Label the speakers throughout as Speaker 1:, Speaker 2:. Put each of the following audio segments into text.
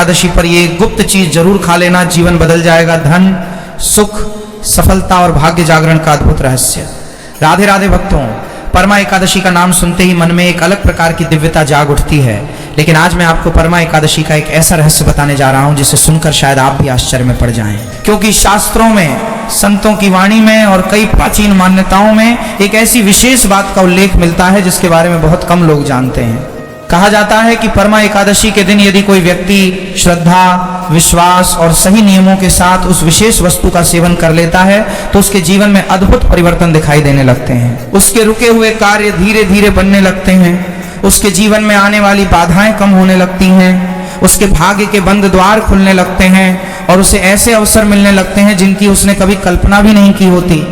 Speaker 1: एकादशी पर ये गुप्त चीज जरूर खा लेना, जीवन बदल जाएगा। धन, सुख, सफलता और भाग्य जागरण का अद्भुत रहस्य। राधे राधे भक्तों, परमा एकादशी का नाम सुनते ही मन में एक अलग प्रकार की दिव्यता जाग उठती है। लेकिन आज मैं आपको परमा एकादशी का एक ऐसा रहस्य बताने जा रहा हूं जिसे सुनकर शायद आप भी आश्चर्य में पड़ जाएं। क्योंकि शास्त्रों में, संतों की वाणी में और कई प्राचीन मान्यताओं में एक ऐसी विशेष बात का उल्लेख मिलता है जिसके बारे में बहुत कम लोग जानते हैं। कहा जाता है कि परमा एकादशी के दिन यदि कोई व्यक्ति श्रद्धा, विश्वास और सही नियमों के साथ उस विशेष वस्तु का सेवन कर लेता है तो उसके जीवन में अद्भुत परिवर्तन दिखाई देने लगते हैं। उसके रुके हुए कार्य धीरे धीरे बनने लगते हैं, उसके जीवन में आने वाली बाधाएं कम होने लगती हैं, उसके भाग्य के बंद द्वार खुलने लगते हैं और उसे ऐसे अवसर मिलने लगते हैं जिनकी उसने कभी कल्पना भी नहीं की होती।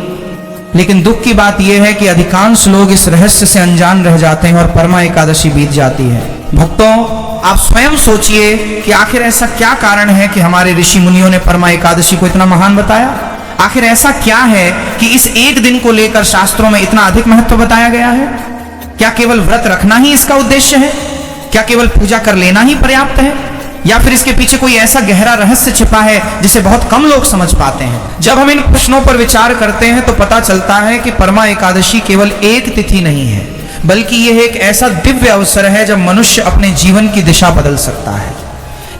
Speaker 1: लेकिन दुख की बात यह है कि अधिकांश लोग इस रहस्य से अनजान रह जाते हैं और परमा एकादशी बीत जाती है। भक्तों, आप स्वयं सोचिए कि आखिर ऐसा क्या कारण है कि हमारे ऋषि मुनियों ने परमा एकादशी को इतना महान बताया। आखिर ऐसा क्या है कि इस एक दिन को लेकर शास्त्रों में इतना अधिक महत्व बताया गया है? क्या केवल व्रत रखना ही इसका उद्देश्य है? क्या केवल पूजा कर लेना ही पर्याप्त है? या फिर इसके पीछे कोई ऐसा गहरा रहस्य छिपा है जिसे बहुत कम लोग समझ पाते हैं? जब हम इन प्रश्नों पर विचार करते हैं तो पता चलता है कि परमा एकादशी केवल एक तिथि नहीं है, बल्कि यह एक ऐसा दिव्य अवसर है जब मनुष्य अपने जीवन की दिशा बदल सकता है।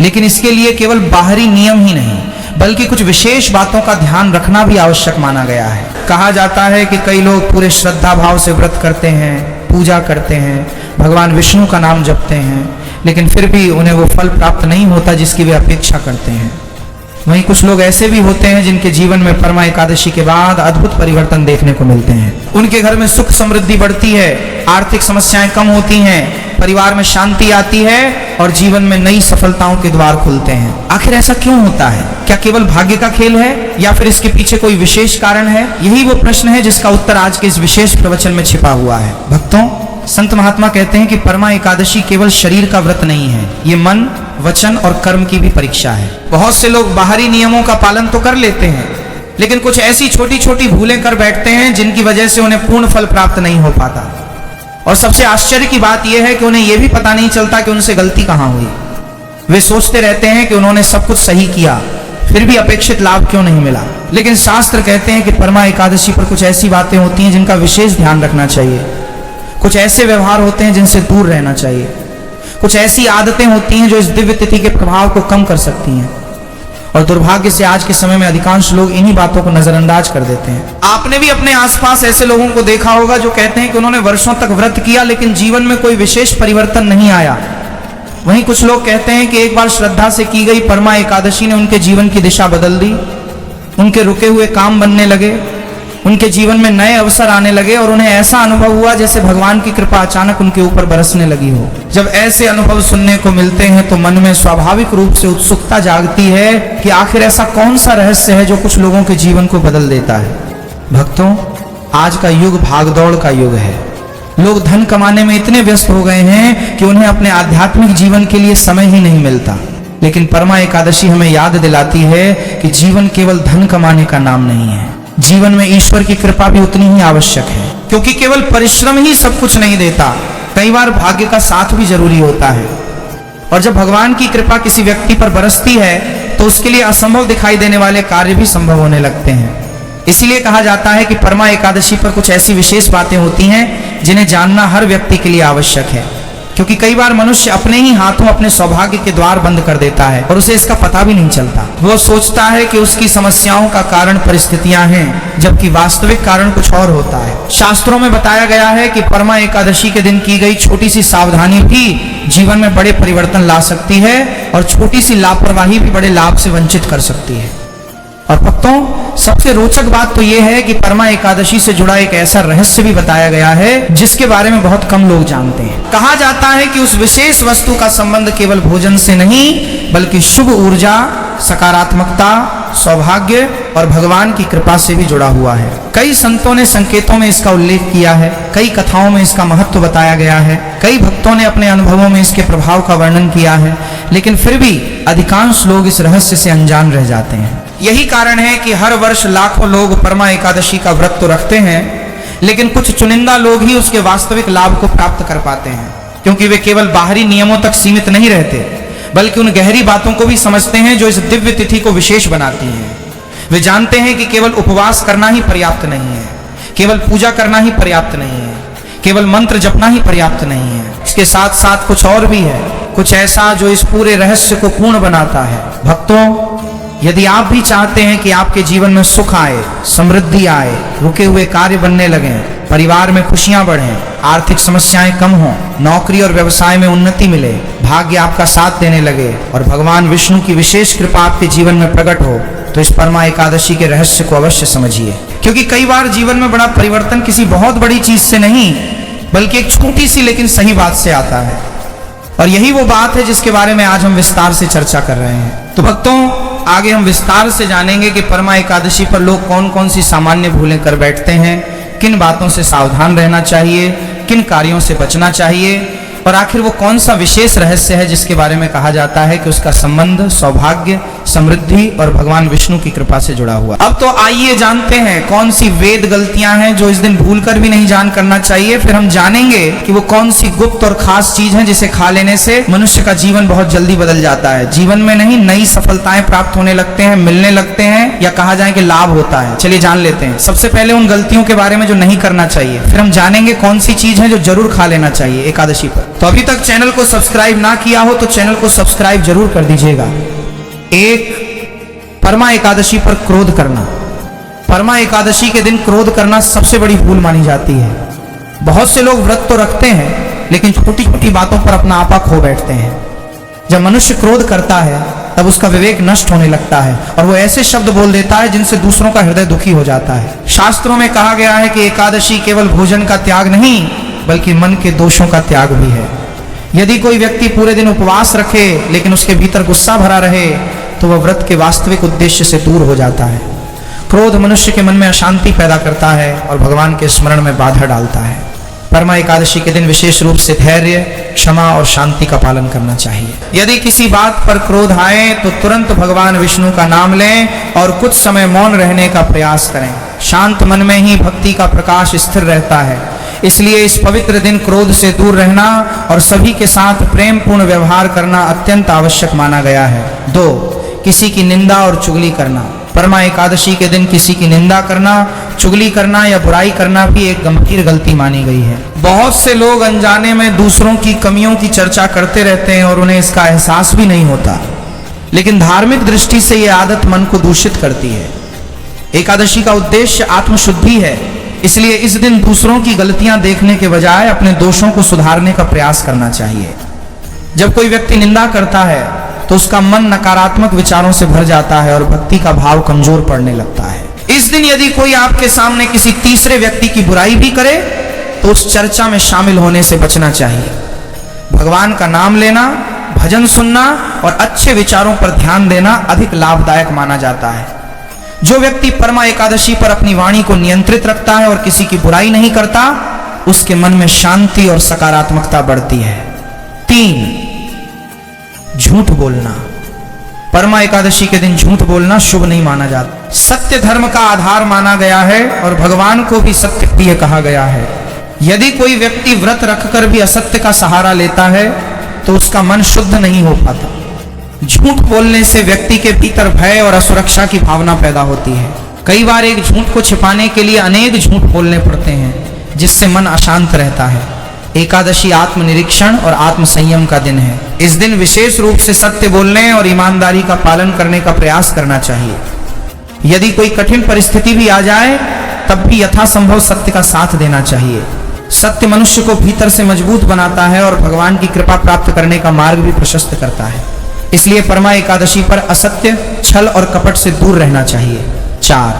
Speaker 1: लेकिन इसके लिए केवल बाहरी नियम ही नहीं, बल्कि कुछ विशेष बातों का ध्यान रखना भी आवश्यक माना गया है। कहा जाता है कि कई लोग पूरे श्रद्धा भाव से व्रत करते हैं, पूजा करते हैं, भगवान विष्णु का नाम जपते हैं, लेकिन फिर भी उन्हें वो फल प्राप्त नहीं होता जिसकी वे अपेक्षा करते हैं। वहीं कुछ लोग ऐसे भी होते हैं जिनके जीवन में परमा एकादशी के बाद अद्भुत परिवर्तन देखने को मिलते हैं। उनके घर में सुख समृद्धि बढ़ती है, आर्थिक समस्याएं कम होती हैं, परिवार में शांति आती है और जीवन में नई सफलताओं के द्वार खुलते हैं। आखिर ऐसा क्यों होता है? क्या केवल भाग्य का खेल है या फिर इसके पीछे कोई विशेष कारण है? यही वो प्रश्न है जिसका उत्तर आज के इस विशेष प्रवचन में छिपा हुआ है। भक्तों, संत महात्मा कहते हैं कि परमा एकादशी केवल शरीर का व्रत नहीं है, ये मन, वचन और कर्म की भी परीक्षा है। बहुत से लोग बाहरी नियमों का पालन तो कर लेते हैं, लेकिन कुछ ऐसी छोटी छोटी भूलें कर बैठते हैं जिनकी वजह से उन्हें पूर्ण फल प्राप्त नहीं हो पाता। और सबसे आश्चर्य की बात यह है कि उन्हें यह भी पता नहीं चलता कि उनसे गलती कहां हुई। वे सोचते रहते हैं कि उन्होंने सब कुछ सही किया, फिर भी अपेक्षित लाभ क्यों नहीं मिला। लेकिन शास्त्र कहते हैं कि परमा एकादशी पर कुछ ऐसी बातें होती हैं जिनका विशेष ध्यान रखना चाहिए। कुछ ऐसे व्यवहार होते हैं जिनसे दूर रहना चाहिए। कुछ ऐसी आदतें होती हैं जो इस दिव्य तिथि के प्रभाव को कम कर सकती हैं। और दुर्भाग्य से आज के समय में अधिकांश लोग इन्हीं बातों को नजरअंदाज कर देते हैं। आपने भी अपने आसपास ऐसे लोगों को देखा होगा जो कहते हैं कि उन्होंने वर्षों तक व्रत किया लेकिन जीवन में कोई विशेष परिवर्तन नहीं आया। वहीं कुछ लोग कहते हैं कि एक बार श्रद्धा से की गई परमा एकादशी ने उनके जीवन की दिशा बदल दी, उनके रुके हुए काम बनने लगे, उनके जीवन में नए अवसर आने लगे और उन्हें ऐसा अनुभव हुआ जैसे भगवान की कृपा अचानक उनके ऊपर बरसने लगी हो। जब ऐसे अनुभव सुनने को मिलते हैं तो मन में स्वाभाविक रूप से उत्सुकता जागती है कि आखिर ऐसा कौन सा रहस्य है जो कुछ लोगों के जीवन को बदल देता है। भक्तों, आज का युग भागदौड़ का युग है। लोग धन कमाने में इतने व्यस्त हो गए हैं कि उन्हें अपने आध्यात्मिक जीवन के लिए समय ही नहीं मिलता। लेकिन परमा एकादशी हमें याद दिलाती है कि जीवन केवल धन कमाने का नाम नहीं है, जीवन में ईश्वर की कृपा भी उतनी ही आवश्यक है। क्योंकि केवल परिश्रम ही सब कुछ नहीं देता, कई बार भाग्य का साथ भी जरूरी होता है। और जब भगवान की कृपा किसी व्यक्ति पर बरसती है तो उसके लिए असंभव दिखाई देने वाले कार्य भी संभव होने लगते हैं। इसीलिए कहा जाता है कि परमा एकादशी पर कुछ ऐसी विशेष बातें होती हैं जिन्हें जानना हर व्यक्ति के लिए आवश्यक है। क्योंकि कई बार मनुष्य अपने ही हाथों अपने सौभाग्य के द्वार बंद कर देता है और उसे इसका पता भी नहीं चलता। वो सोचता है कि उसकी समस्याओं का कारण परिस्थितियां हैं, जबकि वास्तविक कारण कुछ और होता है। शास्त्रों में बताया गया है कि परमा एकादशी के दिन की गई छोटी सी सावधानी भी जीवन में बड़े परिवर्तन ला सकती है और छोटी सी लापरवाही भी बड़े लाभ से वंचित कर सकती है। और भक्तों, सबसे रोचक बात तो यह है कि परमा एकादशी से जुड़ा एक ऐसा रहस्य भी बताया गया है जिसके बारे में बहुत कम लोग जानते हैं। कहा जाता है कि उस विशेष वस्तु का संबंध केवल भोजन से नहीं बल्कि शुभ ऊर्जा, सकारात्मकता, सौभाग्य और भगवान की कृपा से भी जुड़ा हुआ है। कई संतों ने संकेतों में इसका उल्लेख किया है, कई कथाओं में इसका महत्व बताया गया है, कई भक्तों ने अपने अनुभवों में इसके प्रभाव का वर्णन किया है, लेकिन फिर भी अधिकांश लोग इस रहस्य से अनजान रह जाते हैं। यही कारण है कि हर वर्ष लाखों लोग परमा एकादशी का व्रत तो रखते हैं, लेकिन कुछ चुनिंदा लोग ही उसके वास्तविक लाभ को प्राप्त कर पाते हैं। क्योंकि वे केवल बाहरी नियमों तक सीमित नहीं रहते बल्कि उन गहरी बातों को भी समझते हैं जो इस दिव्य तिथि को विशेष बनाती हैं। वे जानते हैं कि केवल उपवास करना ही पर्याप्त नहीं है, केवल पूजा करना ही पर्याप्त नहीं है, केवल मंत्र जपना ही पर्याप्त नहीं है। इसके साथ साथ कुछ और भी है, कुछ ऐसा जो इस पूरे रहस्य को पूर्ण बनाता है। भक्तों, यदि आप भी चाहते हैं कि आपके जीवन में सुख आए, समृद्धि आए, रुके हुए कार्य बनने लगें, परिवार में खुशियां बढ़ें, आर्थिक समस्याएं कम हों, नौकरी और व्यवसाय में उन्नति मिले, भाग्य आपका साथ देने लगे और भगवान विष्णु की विशेष कृपा आपके जीवन में प्रकट हो, तो इस परमा एकादशी के रहस्य को अवश्य समझिए। क्योंकि कई बार जीवन में बड़ा परिवर्तन किसी बहुत बड़ी चीज से नहीं, बल्कि एक छोटी सी लेकिन सही बात से आता है। और यही वो बात है जिसके बारे में आज हम विस्तार से चर्चा कर रहे हैं। तो भक्तों, आगे हम विस्तार से जानेंगे कि परमा एकादशी पर लोग कौन कौन सी सामान्य भूलें कर बैठते हैं, किन बातों से सावधान रहना चाहिए, किन कार्यों से बचना चाहिए, और आखिर वो कौन सा विशेष रहस्य है जिसके बारे में कहा जाता है कि उसका संबंध सौभाग्य, समृद्धि और भगवान विष्णु की कृपा से जुड़ा हुआ। अब तो आइए जानते हैं कौन सी वेद गलतियां हैं जो इस दिन भूलकर भी नहीं जान करना चाहिए। फिर हम जानेंगे कि वो कौन सी गुप्त और खास चीज है जिसे खा लेने से मनुष्य का जीवन बहुत जल्दी बदल जाता है। जीवन में नहीं, नई सफलताएं प्राप्त होने लगते हैं, मिलने लगते हैं, या कहा जाए कि लाभ होता है। चलिए जान लेते हैं। सबसे पहले उन गलतियों के बारे में जो नहीं करना चाहिए, फिर हम जानेंगे कौन सी चीज है जो जरूर खा लेना चाहिए एकादशी पर। तो अभी तक चैनल को सब्सक्राइब ना किया हो तो चैनल को सब्सक्राइब जरूर कर दीजिएगा। एक, परमा एकादशी पर क्रोध करना। परमा एकादशी के दिन क्रोध करना सबसे बड़ी भूल मानी जाती है। बहुत से लोग व्रत तो रखते हैं लेकिन छोटी छोटी बातों पर अपना आपा खो बैठते हैं। जब मनुष्य क्रोध करता है तब उसका विवेक नष्ट होने लगता है और वो ऐसे शब्द बोल देता है जिनसे दूसरों का हृदय दुखी हो जाता है। शास्त्रों में कहा गया है कि एकादशी केवल भोजन का त्याग नहीं बल्कि मन के दोषों का त्याग भी है। यदि कोई व्यक्ति पूरे दिन उपवास रखे लेकिन उसके भीतर गुस्सा भरा रहे तो वह व्रत के वास्तविक उद्देश्य से दूर हो जाता है। क्रोध मनुष्य के मन में अशांति पैदा करता है और भगवान के स्मरण में बाधा डालता है। परमा एकादशी के दिन विशेष रूप से धैर्य, क्षमा और शांति का पालन करना चाहिए। यदि किसी बात पर क्रोध आए तो तुरंत भगवान विष्णु का नाम लें और कुछ समय मौन रहने का प्रयास करें। शांत मन में ही भक्ति का प्रकाश स्थिर रहता है। इसलिए इस पवित्र दिन क्रोध से दूर रहना और सभी के साथ प्रेम पूर्ण व्यवहार करना अत्यंत आवश्यक माना गया है। 2, किसी की निंदा और चुगली करना। परमा एकादशी के दिन किसी की निंदा करना, चुगली करना या बुराई करना भी एक गंभीर गलती मानी गई है। बहुत से लोग अनजाने में दूसरों की कमियों की चर्चा करते रहते हैं और उन्हें इसका एहसास भी नहीं होता। लेकिन धार्मिक दृष्टि से यह आदत मन को दूषित करती है। एकादशी का उद्देश्य आत्मशुद्धि है, इसलिए इस दिन दूसरों की गलतियां देखने के बजाय अपने दोषों को सुधारने का प्रयास करना चाहिए। जब कोई व्यक्ति निंदा करता है तो उसका मन नकारात्मक विचारों से भर जाता है और भक्ति का भाव कमजोर पड़ने लगता है। इस दिन यदि कोई आपके सामने किसी तीसरे व्यक्ति की बुराई भी करे तो उस चर्चा में शामिल होने से बचना चाहिए। भगवान का नाम लेना, भजन सुनना और अच्छे विचारों पर ध्यान देना अधिक लाभदायक माना जाता है। जो व्यक्ति परमा एकादशी पर अपनी वाणी को नियंत्रित रखता है और किसी की बुराई नहीं करता, उसके मन में शांति और सकारात्मकता बढ़ती है। 3, झूठ बोलना। परमा एकादशी के दिन झूठ बोलना शुभ नहीं माना जाता। सत्य धर्म का आधार माना गया है और भगवान को भी सत्य प्रिय कहा गया है। यदि कोई व्यक्ति व्रत रखकर भी असत्य का सहारा लेता है तो उसका मन शुद्ध नहीं हो पाता। झूठ बोलने से व्यक्ति के भीतर भय और असुरक्षा की भावना पैदा होती है। कई बार एक झूठ को छिपाने के लिए अनेक झूठ बोलने पड़ते हैं जिससे मन अशांत रहता है। एकादशी आत्मनिरीक्षण और आत्म संयम का दिन है। इस दिन विशेष रूप से सत्य बोलने और ईमानदारी का पालन करने का प्रयास करना चाहिए। यदि कोई कठिन परिस्थिति भी आ जाए तब भी यथासंभव सत्य का साथ देना चाहिए। सत्य मनुष्य को भीतर से मजबूत बनाता है और भगवान की कृपा प्राप्त करने का मार्ग भी प्रशस्त करता है। इसलिए परमा एकादशी पर असत्य, छल और कपट से दूर रहना चाहिए। 4,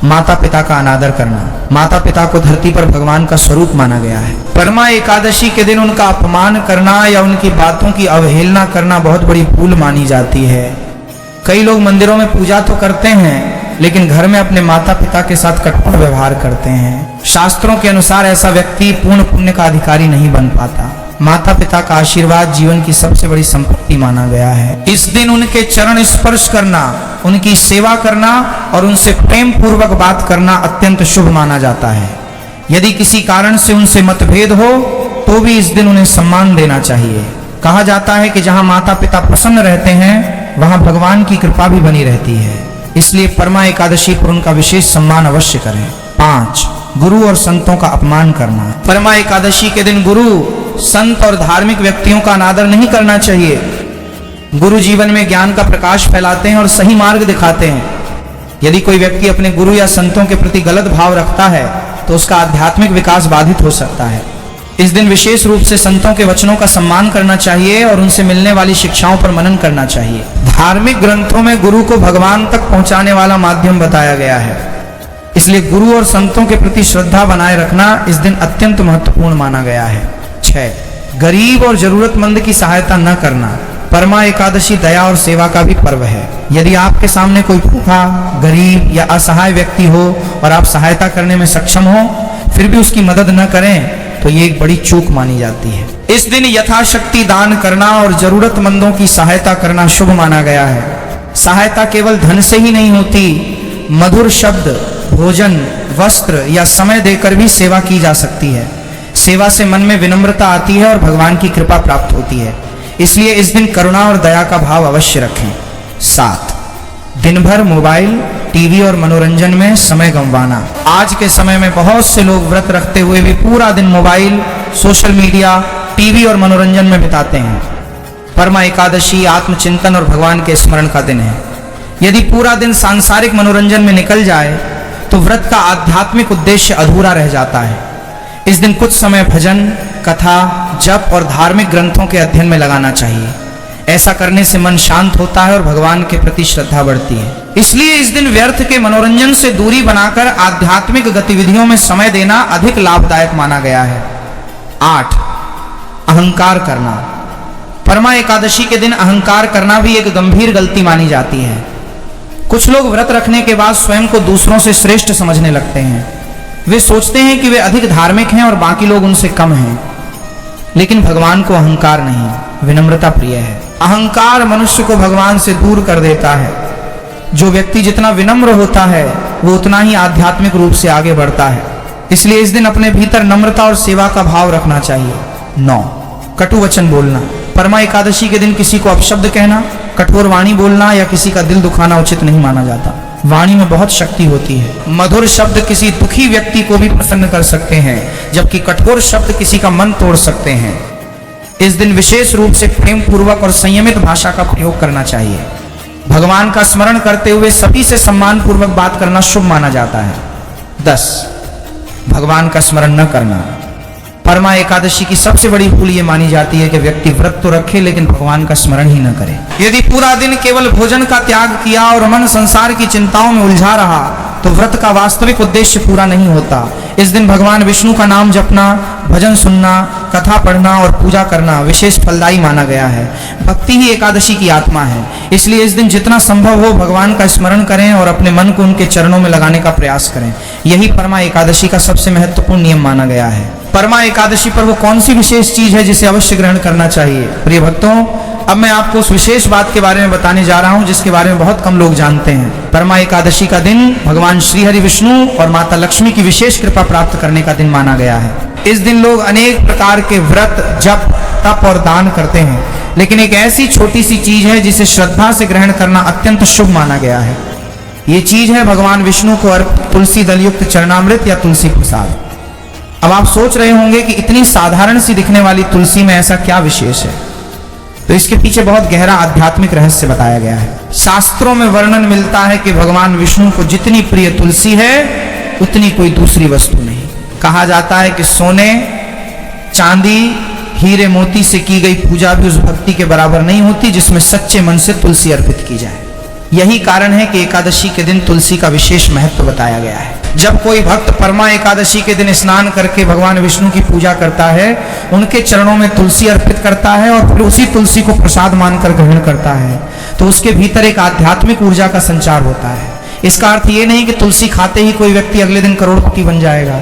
Speaker 1: माता पिता का अनादर करना। माता पिता को धरती पर भगवान का स्वरूप माना गया है। परमा एकादशी के दिन उनका अपमान करना या उनकी बातों की अवहेलना करना बहुत बड़ी भूल मानी जाती है। कई लोग मंदिरों में पूजा तो करते हैं लेकिन घर में अपने माता पिता के साथ कठोर व्यवहार करते हैं। शास्त्रों के अनुसार ऐसा व्यक्ति पूर्ण पुण्य का अधिकारी नहीं बन पाता। माता पिता का आशीर्वाद जीवन की सबसे बड़ी संपत्ति माना गया है। इस दिन उनके चरण स्पर्श करना, उनकी सेवा करना और उनसे प्रेम पूर्वक बात करना अत्यंत शुभ माना जाता है। यदि किसी कारण से उनसे मतभेद हो तो भी इस दिन उन्हें सम्मान देना चाहिए। कहा जाता है कि जहां माता पिता प्रसन्न रहते हैं वहां भगवान की कृपा भी बनी रहती है। इसलिए परमा एकादशी पर उनका विशेष सम्मान अवश्य करें। 5. गुरु और संतों का अपमान करना। परमा एकादशी के दिन गुरु, संत और धार्मिक व्यक्तियों का अनादर नहीं करना चाहिए। गुरु जीवन में ज्ञान का प्रकाश फैलाते हैं और सही मार्ग दिखाते हैं। यदि कोई व्यक्ति अपने गुरु या संतों के प्रति गलत भाव रखता है तो उसका आध्यात्मिक विकास बाधित हो सकता है। इस दिन विशेष रूप से संतों के वचनों का सम्मान करना चाहिए और उनसे मिलने वाली शिक्षाओं पर मनन करना चाहिए। धार्मिक ग्रंथों में गुरु को भगवान तक पहुंचाने वाला माध्यम बताया गया है, इसलिए गुरु और संतों के प्रति श्रद्धा बनाए रखना इस दिन अत्यंत महत्वपूर्ण माना गया है। 6. गरीब और जरूरतमंद की सहायता न करना। परमा एकादशी दया और सेवा का भी पर्व है। यदि आपके सामने कोई भूखा, गरीब या असहाय व्यक्ति हो और आप सहायता करने में सक्षम हो, फिर भी उसकी मदद न करें तो ये एक बड़ी चूक मानी जाती है। इस दिन यथाशक्ति दान करना और जरूरतमंदों की सहायता करना शुभ माना गया है। सहायता केवल धन से ही नहीं होती, मधुर शब्द, भोजन, वस्त्र या समय देकर भी सेवा की जा सकती है। सेवा से मन में विनम्रता आती है और भगवान की कृपा प्राप्त होती है। इसलिए इस दिन करुणा और दया का भाव अवश्य रखें। 7. दिन भर मोबाइल, टीवी और मनोरंजन में समय गंवाना। आज के समय में बहुत से लोग व्रत रखते हुए भी पूरा दिन मोबाइल, सोशल मीडिया, टीवी और मनोरंजन में बिताते हैं। परमा एकादशी आत्मचिंतन और भगवान के स्मरण का दिन है। यदि पूरा दिन सांसारिक मनोरंजन में निकल जाए तो व्रत का आध्यात्मिक उद्देश्य अधूरा रह जाता है। इस दिन कुछ समय भजन, कथा, जप और धार्मिक ग्रंथों के अध्ययन में लगाना चाहिए। ऐसा करने से मन शांत होता है और भगवान के प्रति श्रद्धा बढ़ती है। इसलिए इस दिन व्यर्थ के मनोरंजन से दूरी बनाकर आध्यात्मिक गतिविधियों में समय देना अधिक लाभदायक माना गया है। 8. अहंकार करना। परमा एकादशी के दिन अहंकार करना भी एक गंभीर गलती मानी जाती है। कुछ लोग व्रत रखने के बाद स्वयं को दूसरों से श्रेष्ठ समझने लगते हैं। वे सोचते हैं कि वे अधिक धार्मिक हैं और बाकी लोग उनसे कम हैं। लेकिन भगवान को अहंकार नहीं, विनम्रता प्रिय है। अहंकार मनुष्य को भगवान से दूर कर देता है। जो व्यक्ति जितना विनम्र होता है वो उतना ही आध्यात्मिक रूप से आगे बढ़ता है। इसलिए इस दिन अपने भीतर नम्रता और सेवा का भाव रखना चाहिए। 9. कटु वचन बोलना। परमा एकादशी के दिन किसी को अपशब्द कहना, कठोर वाणी बोलना या किसी का दिल दुखाना उचित नहीं माना जाता। वाणी में बहुत शक्ति होती है। मधुर शब्द किसी दुखी व्यक्ति को भी प्रसन्न कर सकते हैं, जबकि कठोर शब्द किसी का मन तोड़ सकते हैं। इस दिन विशेष रूप से प्रेम पूर्वक और संयमित भाषा का प्रयोग करना चाहिए। भगवान का स्मरण करते हुए सभी से सम्मान पूर्वक बात करना शुभ माना जाता है। 10. भगवान का स्मरण न करना। परमा एकादशी की सबसे बड़ी भूल ये मानी जाती है कि व्यक्ति व्रत तो रखे लेकिन भगवान का स्मरण ही न करे। यदि पूरा दिन केवल भोजन का त्याग किया और मन संसार की चिंताओं में उलझा रहा तो व्रत का वास्तविक उद्देश्य पूरा नहीं होता। इस दिन भगवान विष्णु का नाम जपना, भजन सुनना, कथा पढ़ना और पूजा करना विशेष फलदायी माना गया है। भक्ति ही एकादशी की आत्मा है। इसलिए इस दिन जितना संभव हो भगवान का स्मरण करें और अपने मन को उनके चरणों में लगाने का प्रयास करें। यही परमा एकादशी का सबसे महत्वपूर्ण नियम माना गया है। परमा एकादशी पर वो कौन सी विशेष चीज है जिसे अवश्य ग्रहण करना चाहिए? प्रिय भक्तों, अब मैं आपको उस विशेष बात के बारे में बताने जा रहा हूं जिसके बारे में बहुत कम लोग जानते हैं। परमा एकादशी का दिन भगवान श्री हरि विष्णु और माता लक्ष्मी की विशेष कृपा प्राप्त करने का दिन माना गया है। इस दिन लोग अनेक प्रकार के व्रत, जप, तप और दान करते हैं, लेकिन एक ऐसी छोटी सी चीज है जिसे श्रद्धा से ग्रहण करना अत्यंत शुभ माना गया है। ये चीज है भगवान विष्णु को अर्पित तुलसी दल युक्त चरणामृत या तुलसी प्रसाद। अब आप सोच रहे होंगे कि इतनी साधारण सी दिखने वाली तुलसी में ऐसा क्या विशेष है? तो इसके पीछे बहुत गहरा आध्यात्मिक रहस्य बताया गया है। शास्त्रों में वर्णन मिलता है कि भगवान विष्णु को जितनी प्रिय तुलसी है उतनी कोई दूसरी वस्तु नहीं। कहा जाता है कि सोने, चांदी, हीरे मोती से की गई पूजा भी उस भक्ति के बराबर नहीं होती जिसमें सच्चे मन से तुलसी अर्पित की जाए। यही कारण है कि एकादशी के दिन तुलसी का विशेष महत्व बताया गया है। जब कोई भक्त परमा एकादशी के दिन स्नान करके भगवान विष्णु की पूजा करता है, उनके चरणों में तुलसी अर्पित करता है और फिर उसी तुलसी को प्रसाद मानकर ग्रहण करता है, तो उसके भीतर एक आध्यात्मिक ऊर्जा का संचार होता है। इसका अर्थ ये नहीं कि तुलसी खाते ही कोई व्यक्ति अगले दिन करोड़पति बन जाएगा।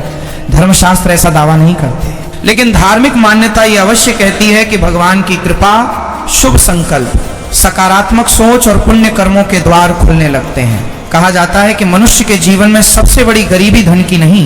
Speaker 1: धर्मशास्त्र ऐसा दावा नहीं करते, लेकिन धार्मिक मान्यता ये अवश्य कहती है कि भगवान की कृपा, शुभ संकल्प, सकारात्मक सोच और पुण्य कर्मों के द्वार खुलने लगते हैं। कहा जाता है कि मनुष्य के जीवन में सबसे बड़ी गरीबी धन की नहीं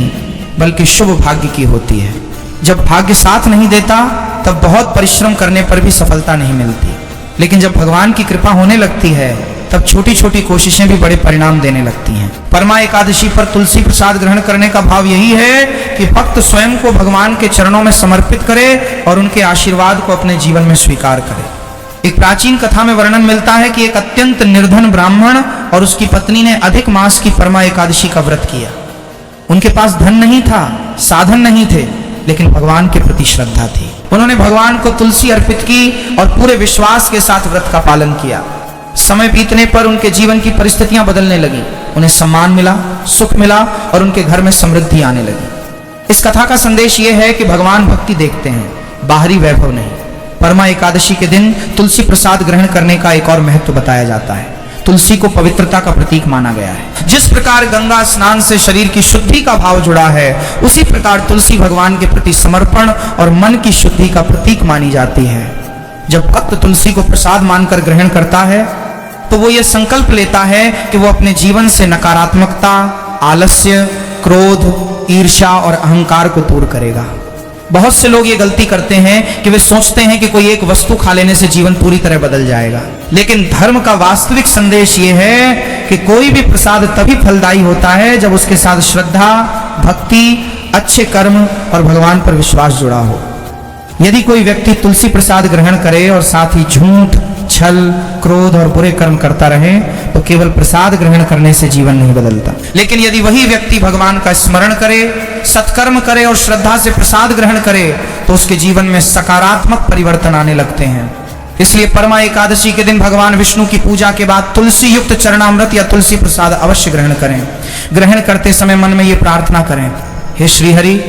Speaker 1: बल्कि शुभ भाग्य की होती है। जब भाग्य साथ नहीं देता तब बहुत परिश्रम करने पर भी सफलता नहीं मिलती, लेकिन जब भगवान की कृपा होने लगती है तब छोटी छोटी कोशिशें भी बड़े परिणाम देने लगती हैं। परमा एकादशी पर तुलसी प्रसाद ग्रहण करने का भाव यही है कि भक्त स्वयं को भगवान के चरणों में समर्पित करे और उनके आशीर्वाद को अपने जीवन में स्वीकार करे। एक प्राचीन कथा में वर्णन मिलता है कि एक अत्यंत निर्धन ब्राह्मण और उसकी पत्नी ने अधिक मास की परमा एकादशी का व्रत किया। उनके पास धन नहीं था, साधन नहीं थे, लेकिन भगवान के प्रति श्रद्धा थी। उन्होंने भगवान को तुलसी अर्पित की और पूरे विश्वास के साथ व्रत का पालन किया। समय बीतने पर उनके जीवन की परिस्थितियां बदलने लगी, उन्हें सम्मान मिला, सुख मिला और उनके घर में समृद्धि आने लगी। इस कथा का संदेश यह है कि भगवान भक्ति देखते हैं, बाहरी वैभव नहीं। परमा एकादशी के दिन तुलसी प्रसाद ग्रहण करने का एक और महत्व बताया जाता है। तुलसी को पवित्रता का प्रतीक माना गया है। जिस प्रकार गंगा स्नान से शरीर की शुद्धि का भाव जुड़ा है, उसी प्रकार तुलसी भगवान के प्रति समर्पण और मन की शुद्धि का प्रतीक मानी जाती है। जब भक्त तुलसी को प्रसाद मानकर ग्रहण करता है तो वो ये संकल्प लेता है कि वो अपने जीवन से नकारात्मकता, आलस्य, क्रोध, ईर्ष्या और अहंकार को दूर करेगा। बहुत से लोग ये गलती करते हैं कि वे सोचते हैं कि कोई एक वस्तु खा लेने से जीवन पूरी तरह बदल जाएगा, लेकिन धर्म का वास्तविक संदेश ये है कि कोई भी प्रसाद तभी फलदायी होता है जब उसके साथ श्रद्धा, भक्ति, अच्छे कर्म और भगवान पर विश्वास जुड़ा हो। यदि कोई व्यक्ति तुलसी प्रसाद ग्रहण करे और साथ ही झूठ, छल, क्रोध और बुरे कर्म करता रहे तो केवल प्रसाद ग्रहण करने से जीवन नहीं बदलता। लेकिन यदि वही व्यक्ति भगवान का स्मरण करे, सत्कर्म करे और श्रद्धा से प्रसाद ग्रहण करे तो उसके जीवन में सकारात्मक परिवर्तन आने लगते हैं। इसलिए परमा एकादशी के दिन भगवान विष्णु की पूजा के बाद तुलसी युक्त चरणामृत या तुलसी प्रसाद अवश्य ग्रहण करें। ग्रहण करते समय मन में ये प्रार्थना करें, हे श्रीहरि,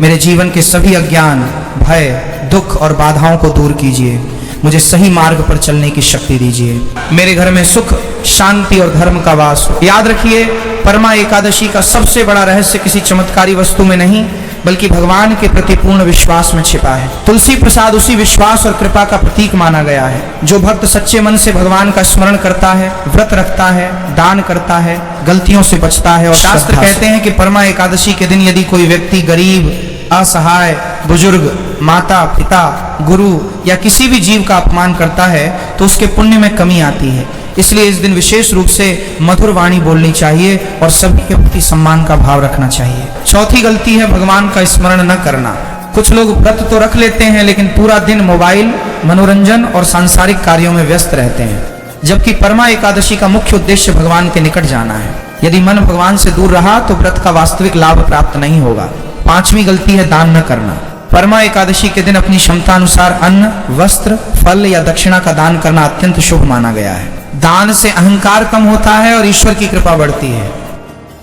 Speaker 1: मेरे जीवन के सभी अज्ञान, भय, दुख और बाधाओं को दूर कीजिए। मुझे सही मार्ग पर चलने की शक्ति दीजिए। मेरे घर में सुख, शांति और धर्म का वास हो। याद रखिए, परमा एकादशी का सबसे बड़ा रहस्य किसी चमत्कारी वस्तु में नहीं बल्कि भगवान के प्रति पूर्ण विश्वास में छिपा है। तुलसी प्रसाद उसी विश्वास और कृपा का प्रतीक माना गया है। जो भक्त सच्चे मन से भगवान का स्मरण करता है, व्रत रखता है, दान करता है, गलतियों से बचता है। और शास्त्र कहते हैं कि परमा एकादशी के दिन यदि कोई व्यक्ति गरीब, असहाय, बुजुर्ग, माता, पिता, गुरु या किसी भी जीव का अपमान करता है तो उसके पुण्य में कमी आती है। इसलिए इस दिन विशेष रूप से मधुर वाणी बोलनी चाहिए और सभी के प्रति सम्मान का भाव रखना चाहिए। चौथी गलती है भगवान का स्मरण न करना। कुछ लोग व्रत तो रख लेते हैं लेकिन पूरा दिन मोबाइल, मनोरंजन और सांसारिक कार्यों में व्यस्त रहते हैं, जबकि परमा एकादशी का मुख्य उद्देश्य भगवान के निकट जाना है। यदि मन भगवान से दूर रहा तो व्रत का वास्तविक लाभ प्राप्त नहीं होगा। पांचवी गलती है दान न करना। परमा एकादशी के दिन अपनी क्षमता अनुसार अन्न, वस्त्र, फल या दक्षिणा का दान करना अत्यंत शुभ माना गया है। दान से अहंकार कम होता है और ईश्वर की कृपा बढ़ती है।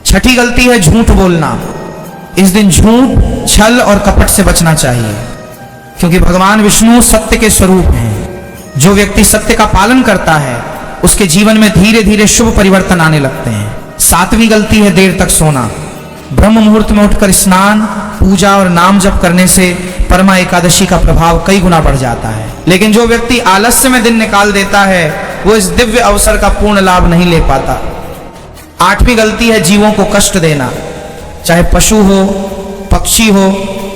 Speaker 1: छठी गलती है झूठ बोलना। इस दिन झूठ, छल और कपट से बचना चाहिए, क्योंकि भगवान विष्णु सत्य के स्वरूप हैं। जो व्यक्ति सत्य का पालन करता है उसके जीवन में धीरे धीरे शुभ परिवर्तन आने लगते हैं। सातवीं गलती है देर तक सोना। ब्रह्म मुहूर्त में उठकर स्नान, पूजा और नाम जप करने से परमा एकादशी का प्रभाव कई गुना बढ़ जाता है। लेकिन जो व्यक्ति आलस्य में दिन निकाल देता है वो इस दिव्य अवसर का पूर्ण लाभ नहीं ले पाता। आठवीं गलती है जीवों को कष्ट देना। चाहे पशु हो, पक्षी हो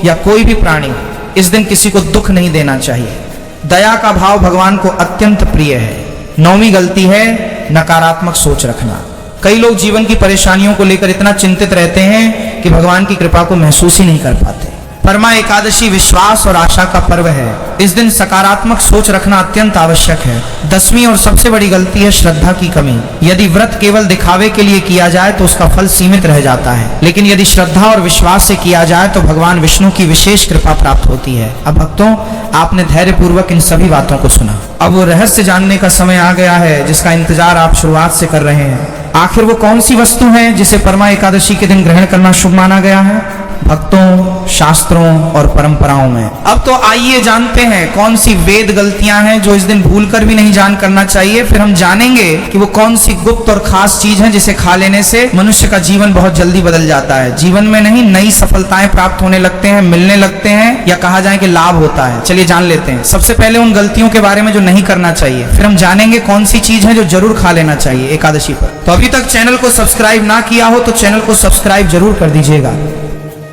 Speaker 1: या कोई भी प्राणी, इस दिन किसी को दुख नहीं देना चाहिए। दया का भाव भगवान को अत्यंत प्रिय है। नौवीं गलती है नकारात्मक सोच रखना। कई लोग जीवन की परेशानियों को लेकर इतना चिंतित रहते हैं कि भगवान की कृपा को महसूस ही नहीं कर पाते। परमा एकादशी विश्वास और आशा का पर्व है। इस दिन सकारात्मक सोच रखना अत्यंत आवश्यक है। 10वीं और सबसे बड़ी गलती है श्रद्धा की कमी। यदि व्रत केवल दिखावे के लिए किया जाए तो उसका फल सीमित रह जाता है, लेकिन यदि श्रद्धा और विश्वास से किया जाए तो भगवान विष्णु की विशेष कृपा प्राप्त होती है। अब भक्तों, आपने धैर्य पूर्वक इन सभी बातों को सुना। अब वो रहस्य जानने का समय आ गया है जिसका इंतजार आप शुरुआत से कर रहे हैं। आखिर वो कौन सी वस्तु है जिसे परमा एकादशी के दिन ग्रहण करना शुभ माना गया है? भक्तों, शास्त्रों और परंपराओं में। अब तो आइए जानते हैं कौन सी वेद गलतियां हैं जो इस दिन भूलकर भी नहीं जान करना चाहिए। फिर हम जानेंगे कि वो कौन सी गुप्त और खास चीज है जिसे खा लेने से मनुष्य का जीवन बहुत जल्दी बदल जाता है। जीवन में नहीं, नई सफलताएं प्राप्त होने लगते हैं, मिलने लगते हैं, या कहा जाए कि लाभ होता है। चलिए जान लेते हैं। सबसे पहले उन गलतियों के बारे में जो नहीं करना चाहिए, फिर हम जानेंगे कौन सी चीज है जो जरूर खा लेना चाहिए एकादशी पर। तो अभी तक चैनल को सब्सक्राइब ना किया हो तो चैनल को सब्सक्राइब जरूर कर दीजिएगा।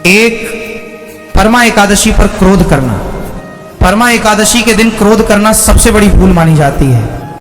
Speaker 1: एक, परमा एकादशी पर क्रोध करना। परमा एकादशी के दिन क्रोध करना सबसे बड़ी भूल मानी जाती है।